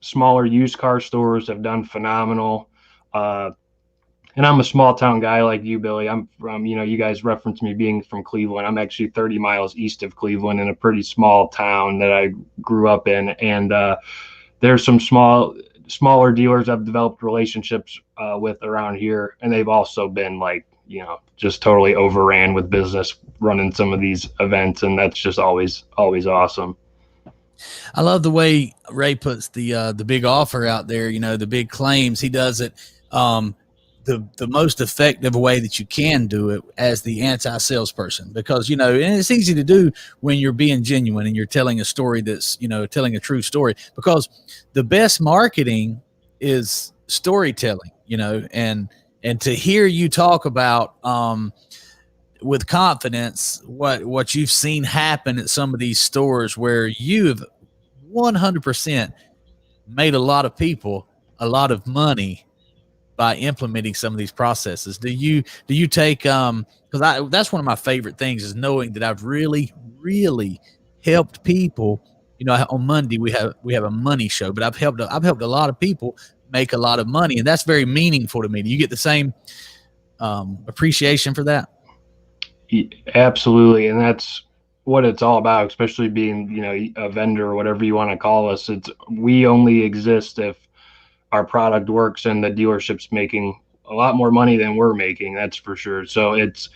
smaller used car stores have done phenomenal. And I'm a small town guy like you, Billy. I'm from, you guys referenced me being from Cleveland. I'm actually 30 miles east of Cleveland in a pretty small town that I grew up in. And there's some smaller dealers I've developed relationships with around here. And they've also been like, just totally overran with business running some of these events. And that's just always awesome. I love the way Ray puts the big offer out there, the big claims. He does it the most effective way that you can do it as the anti-salesperson, because, and it's easy to do when you're being genuine and you're telling a story that's, telling a true story, because the best marketing is storytelling, and to hear you talk about with confidence what you've seen happen at some of these stores where you've 100% made a lot of people a lot of money by implementing some of these processes. Do you take because that's one of my favorite things, is knowing that I've really helped people. On Monday we have a money show, but I've helped a lot of people make a lot of money, and that's very meaningful to me. Do you get the same appreciation for that? Absolutely. And that's what it's all about, especially being, a vendor or whatever you want to call us. We only exist if our product works and the dealership's making a lot more money than we're making. That's for sure. So it's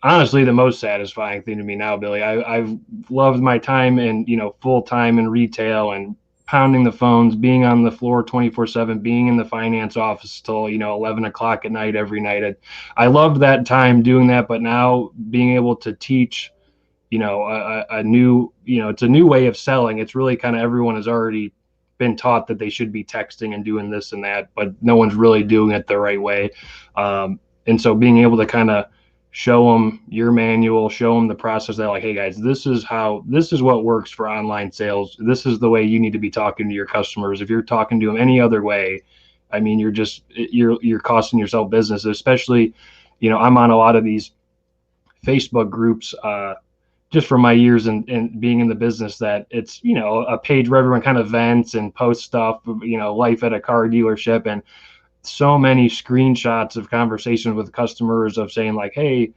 honestly the most satisfying thing to me now, Billy. I've loved my time in, full time in retail and pounding the phones, being on the floor 24/7, being in the finance office till 11 o'clock at night every night. I loved that time doing that, but now being able to teach, a new, it's a new way of selling. It's really kind of, everyone has already been taught that they should be texting and doing this and that, but no one's really doing it the right way. And so being able to kind of show them your manual, show them the process, that like, hey guys, this is what works for online sales. This is the way you need to be talking to your customers. If you're talking to them any other way, I mean, you're costing yourself business, especially, I'm on a lot of these Facebook groups, just from my years and being in the business, that it's, a page where everyone kind of vents and posts stuff, life at a car dealership, and so many screenshots of conversations with customers of saying like, hey,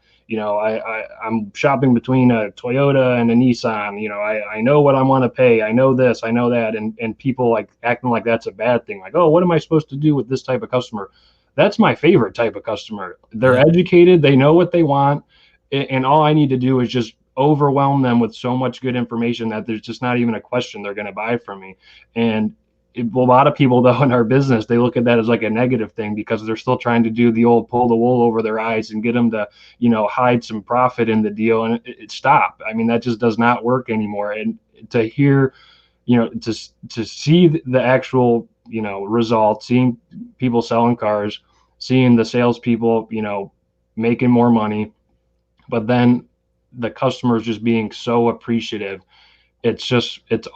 I'm shopping between a Toyota and a Nissan, I know what I want to pay. I know this, I know that. And people like acting like that's a bad thing. Like, oh, what am I supposed to do with this type of customer? That's my favorite type of customer. They're educated. They know what they want. And all I need to do is just overwhelm them with so much good information that there's just not even a question they're going to buy from me. And a lot of people, though, in our business, they look at that as like a negative thing, because they're still trying to do the old pull the wool over their eyes and get them to, hide some profit in the deal. And it stop. I mean, that just does not work anymore. And to hear, to see the actual, results, seeing people selling cars, seeing the salespeople, making more money, but then the customers just being so appreciative. It's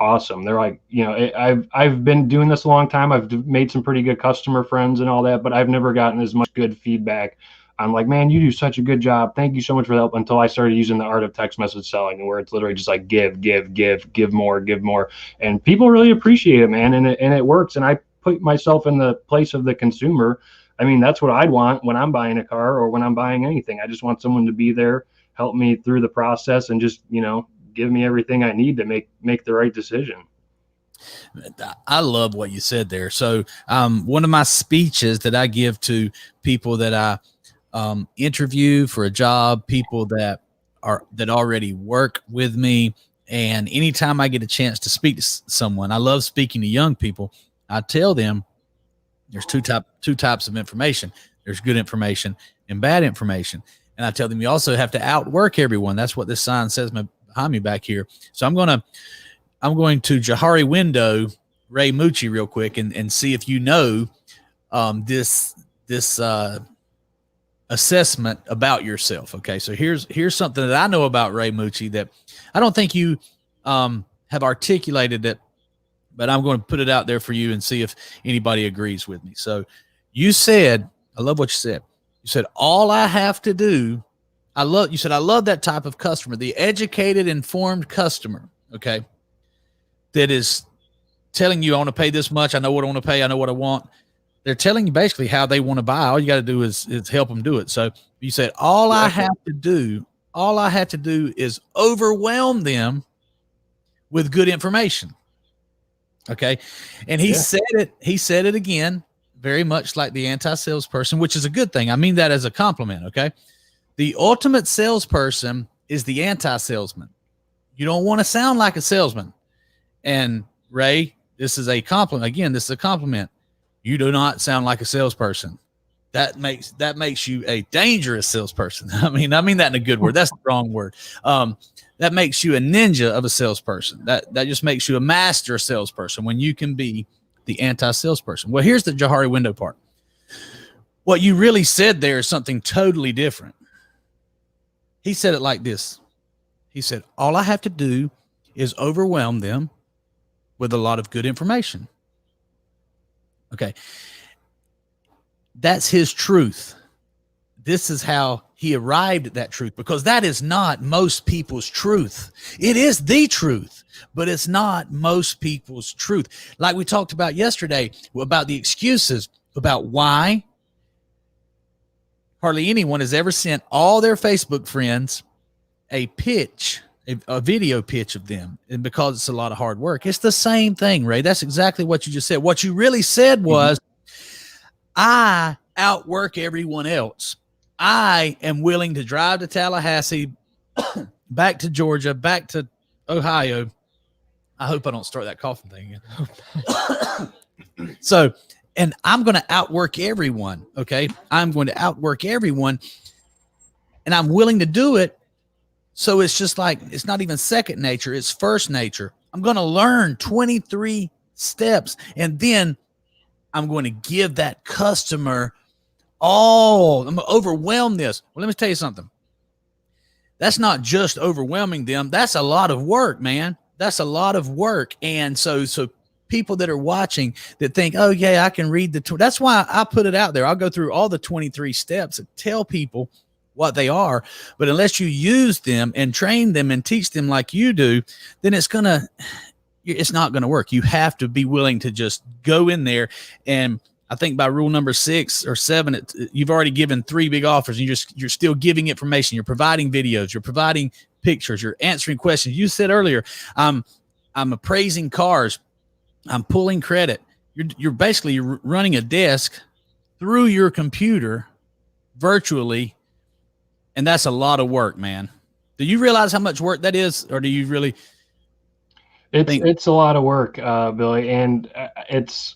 awesome. They're like, I've been doing this a long time. I've made some pretty good customer friends and all that, but I've never gotten as much good feedback. I'm like, man, you do such a good job. Thank you so much for the help, until I started using the art of text message selling, where it's literally just like give more. And people really appreciate it, man. And it works. And I put myself in the place of the consumer. I mean, that's what I'd want when I'm buying a car or when I'm buying anything. I just want someone to be there, help me through the process, and just, give me everything I need to make the right decision. I love what you said there. So one of my speeches that I give to people that I interview for a job, people that already work with me, and anytime I get a chance to speak to someone, I love speaking to young people. I tell them there's two types of information. There's good information and bad information. And I tell them you also have to outwork everyone. That's what this sign says behind me back here. So I'm going to Johari window Ray Mucci real quick and see if this assessment about yourself. Okay, so here's something that I know about Ray Mucci that I don't think you have articulated it, but I'm going to put it out there for you and see if anybody agrees with me. So you said, I love what you said. You said, all I have to do, I love that type of customer, the educated, informed customer, okay, that is telling you, I want to pay this much. I know what I want to pay. I know what I want. They're telling you basically how they want to buy. All you got to do is help them do it. So you said, all I have to do is overwhelm them with good information. Okay. And he said it again, very much like the anti-salesperson, which is a good thing. I mean that as a compliment. Okay. The ultimate salesperson is the anti-salesman. You don't want to sound like a salesman. And Ray, this is a compliment. Again, this is a compliment. You do not sound like a salesperson. That makes you a dangerous salesperson. I mean that in a good word. That's the wrong word. That makes you a ninja of a salesperson. That just makes you a master salesperson when you can be the anti-salesperson. Well, here's the Johari window part. What you really said there is something totally different. He said it like this. He said, all I have to do is overwhelm them with a lot of good information. Okay. That's his truth. This is how he arrived at that truth, because that is not most people's truth. It is the truth, but it's not most people's truth. Like we talked about yesterday about the excuses about why hardly anyone has ever sent all their Facebook friends a pitch, a video pitch of them, and because it's a lot of hard work. It's the same thing, Ray. That's exactly what you just said. What you really said was, I outwork everyone else. I am willing to drive to Tallahassee, back to Georgia, back to Ohio. I hope I don't start that coughing thing again. So, and I'm going to outwork everyone. Okay. I'm going to outwork everyone, and I'm willing to do it. So it's just like, it's not even second nature. It's first nature. I'm going to learn 23 steps, and then I'm going to give that customer I'm going to overwhelm this. Well, let me tell you something. That's not just overwhelming them. That's a lot of work, man. That's a lot of work. And so people that are watching that think, oh yeah, I can read that's why I put it out there. I'll go through all the 23 steps and tell people what they are. But unless you use them and train them and teach them like you do, then it's not going to work. You have to be willing to just go in there. And I think by rule number 6 or 7, you've already given 3 big offers, and you're still giving information. You're providing videos, you're providing pictures, you're answering questions. You said earlier, I'm appraising cars, I'm pulling credit. You're basically running a desk through your computer virtually. And that's a lot of work, man. Do you realize how much work that is? Or do you really? It's a lot of work, Billy. And it's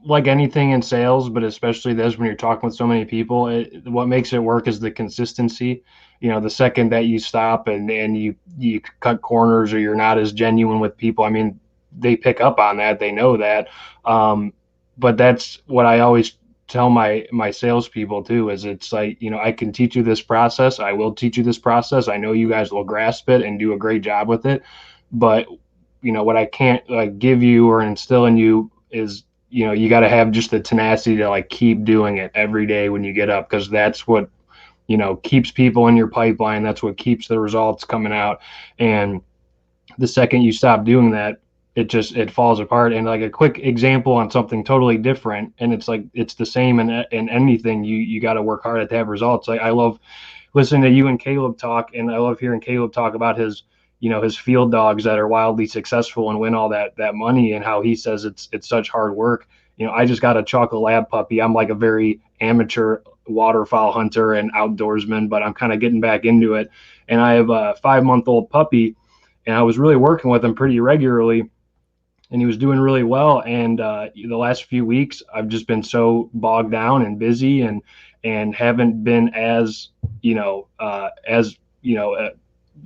like anything in sales, but especially this, when you're talking with so many people, what makes it work is the consistency. You know, the second that you stop and you cut corners, or you're not as genuine with people, I mean, they pick up on that. They know that. But that's what I always tell my salespeople too, is it's like, you know, I can teach you this process. I will teach you this process. I know you guys will grasp it and do a great job with it. But, you know, what I can't give you or instill in you is, you know, you got to have just the tenacity to like keep doing it every day when you get up, because that's what, you know, keeps people in your pipeline. That's what keeps the results coming out. And the second you stop doing that, it falls apart. And like a quick example on something totally different, and it's like, it's the same in anything. You got to work hard to have results. Like, I love listening to you and Caleb talk, and I love hearing Caleb talk about his, you know, his field dogs that are wildly successful and win all that money, and how he says it's such hard work. You know, I just got a chocolate lab puppy. I'm like a very amateur waterfowl hunter and outdoorsman, but I'm kind of getting back into it. And I have a 5-month-old puppy, and I was really working with him pretty regularly, and he was doing really well. And the last few weeks, I've just been so bogged down and busy, and haven't been as,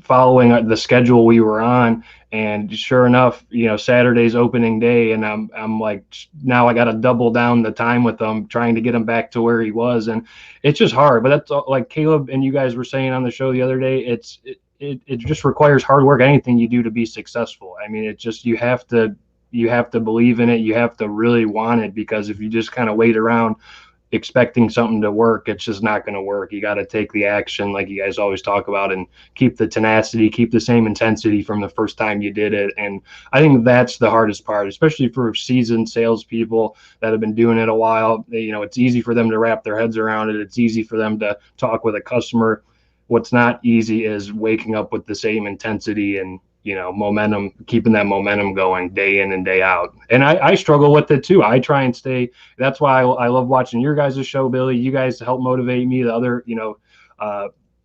following the schedule we were on. And sure enough, you know, Saturday's opening day, and I'm like, now I got to double down the time with him, trying to get him back to where he was. And it's just hard. But that's like Caleb and you guys were saying on the show the other day, it just requires hard work. Anything you do to be successful. I mean, it just, you have to believe in it. You have to really want it, because if you just kind of wait around, expecting something to work, it's just not going to work. You got to take the action like you guys always talk about, and keep the tenacity, keep the same intensity from the first time you did it. And I think that's the hardest part, especially for seasoned salespeople that have been doing it a while. It's easy for them to wrap their heads around it. It's easy for them to talk with a customer. What's not easy is waking up with the same intensity and momentum, keeping that momentum going day in and day out. And I struggle with it too. I try and stay. That's why I love watching your guys' show, Billy. You guys help motivate me. The other,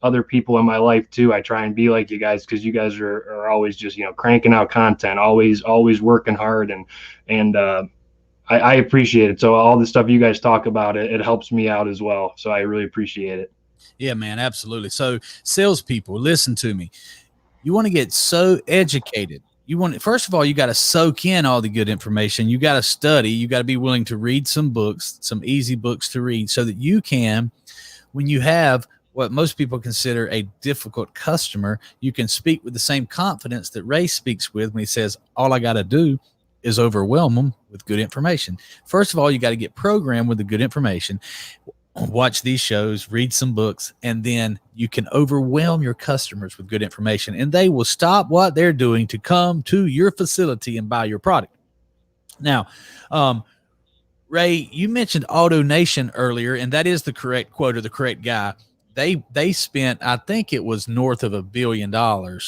other people in my life too. I try and be like you guys, because you guys are always just, cranking out content, always working hard. And I appreciate it. So all the stuff you guys talk about, it helps me out as well. So I really appreciate it. Yeah, man, absolutely. So salespeople, listen to me. You want to get so educated. First of all, you got to soak in all the good information. You got to study. You got to be willing to read some books, some easy books to read, so that you can, when you have what most people consider a difficult customer, you can speak with the same confidence that Ray speaks with when he says, all I got to do is overwhelm them with good information. First of all, you got to get programmed with the good information. Watch these shows, read some books, and then you can overwhelm your customers with good information, and they will stop what they're doing to come to your facility and buy your product. Now, Ray, you mentioned AutoNation earlier, and that is the correct quote, or the correct guy. They spent, I think it was north of $1 billion.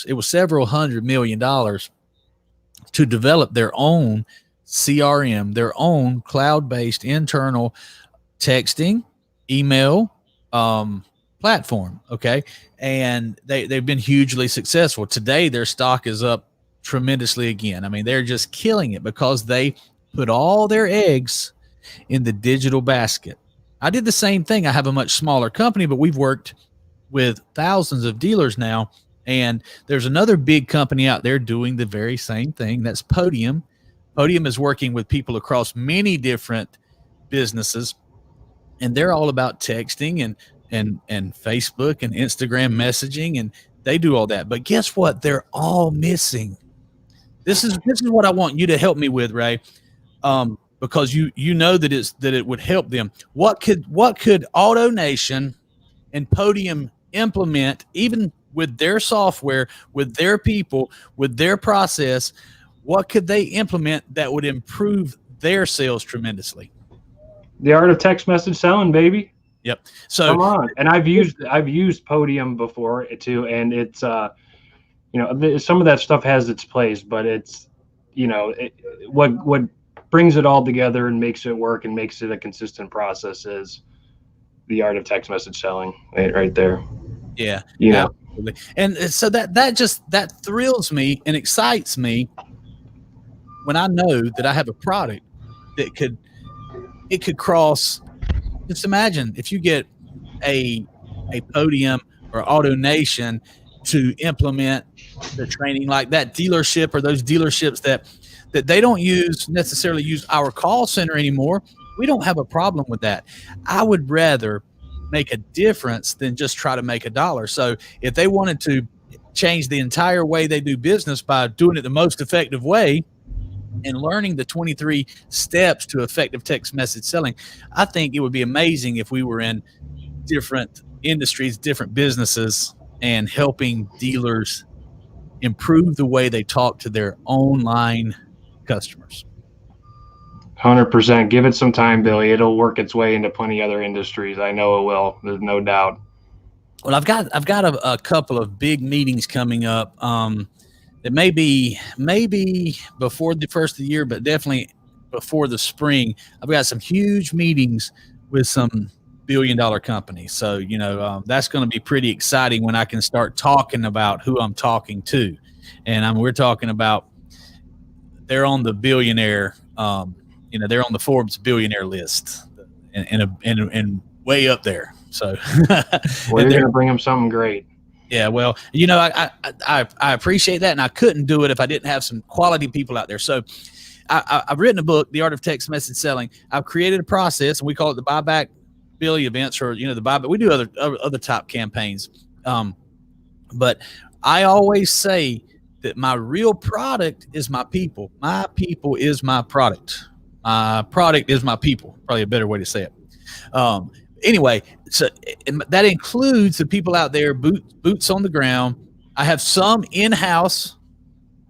It was several $100 million to develop their own CRM, their own cloud-based internal texting, email platform. Okay. And they've been hugely successful. Today, their stock is up tremendously again. I mean, they're just killing it because they put all their eggs in the digital basket. I did the same thing. I have a much smaller company, but we've worked with thousands of dealers now. And there's another big company out there doing the very same thing. That's Podium. Podium is working with people across many different businesses, and they're all about texting and Facebook and Instagram messaging, and they do all that. But guess what? They're all missing. This is what I want you to help me with, Ray, because you know that it would help them. What could AutoNation and Podium implement, even with their software, with their people, with their process? What could they implement that would improve their sales tremendously? The art of text message selling, baby. Yep. So come on. And I've used Podium before too, and it's some of that stuff has its place, but it's what brings it all together and makes it work and makes it a consistent process is the art of text message selling, right there. Yeah. Absolutely. And so that thrills me and excites me when I know that I have a product that could cross. Just imagine if you get a Podium or AutoNation to implement the training, like that dealership or those dealerships that they don't necessarily use our call center anymore. We don't have a problem with that. I would rather make a difference than just try to make a dollar. So if they wanted to change the entire way they do business by doing it the most effective way and learning the 23 steps to effective text message selling, I think it would be amazing if we were in different industries, different businesses, and helping dealers improve the way they talk to their online customers. 100%. Give it some time, Billy. It'll work its way into plenty of other industries. I know it will. There's no doubt. Well, I've got a couple of big meetings coming up. It may be before the first of the year, but definitely before the spring. I've got some huge meetings with some billion-dollar companies. So, that's going to be pretty exciting when I can start talking about who I'm talking to. And we're talking about, they're on the billionaire, they're on the Forbes billionaire list and way up there. So well, you're going to bring them something great. Yeah, well, I appreciate that, and I couldn't do it if I didn't have some quality people out there. So I've written a book, The Art of Text Message Selling. I've created a process, and we call it the Buyback Billy events, or the buyback. We do other type campaigns, but I always say that my real product is my people. My people is my product. My product is my people. Probably a better way to say it. Anyway, so that includes the people out there, boots on the ground. I have some in-house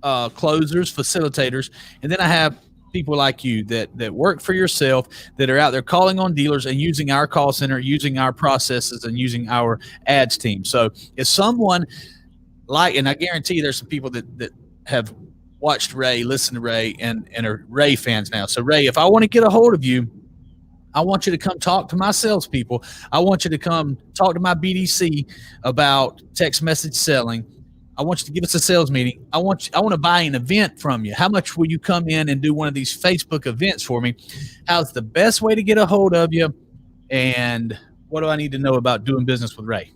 closers, facilitators, and then I have people like you that work for yourself, that are out there calling on dealers and using our call center, using our processes, and using our ads team. So if someone and I guarantee there's some people that have watched Ray, listened to Ray, and are Ray fans now. So Ray, if I want to get a hold of you, I want you to come talk to my salespeople. I want you to come talk to my BDC about text message selling. I want you to give us a sales meeting. I want to buy an event from you. How much will you come in and do one of these Facebook events for me? How's the best way to get a hold of you? And what do I need to know about doing business with Ray?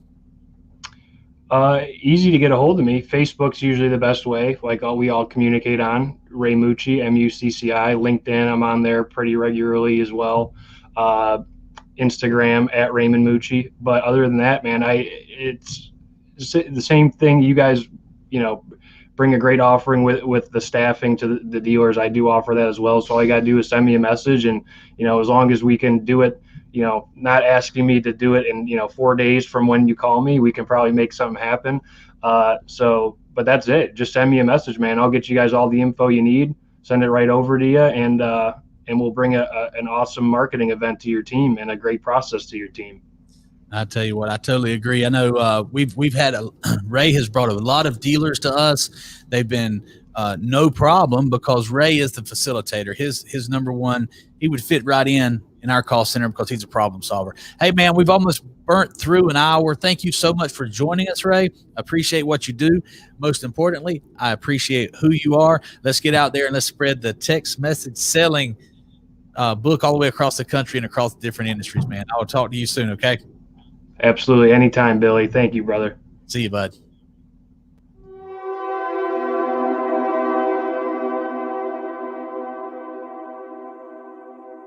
Easy to get a hold of me. Facebook's usually the best way. Like we all communicate on Ray Mucci, MUCCI. LinkedIn, I'm on there pretty regularly as well. Instagram at Raymond Mucci. But other than that, man, it's the same thing. You guys, bring a great offering with the staffing to the dealers. I do offer that as well. So all you got to do is send me a message, and as long as we can do it, not asking me to do it in 4 days from when you call me, we can probably make something happen. But that's it. Just send me a message, man. I'll get you guys all the info you need. Send it right over to you, and we'll bring an awesome marketing event to your team and a great process to your team. I tell you what, I totally agree. I know we've had Ray has brought a lot of dealers to us. They've been no problem because Ray is the facilitator. His number one, he would fit right in our call center because he's a problem solver. Hey man, we've almost burnt through an hour. Thank you so much for joining us, Ray. I appreciate what you do. Most importantly, I appreciate who you are. Let's get out there and let's spread the text message selling book all the way across the country and across different industries, man. I will talk to you soon. Okay. Absolutely. Anytime, Billy. Thank you, brother. See you, bud.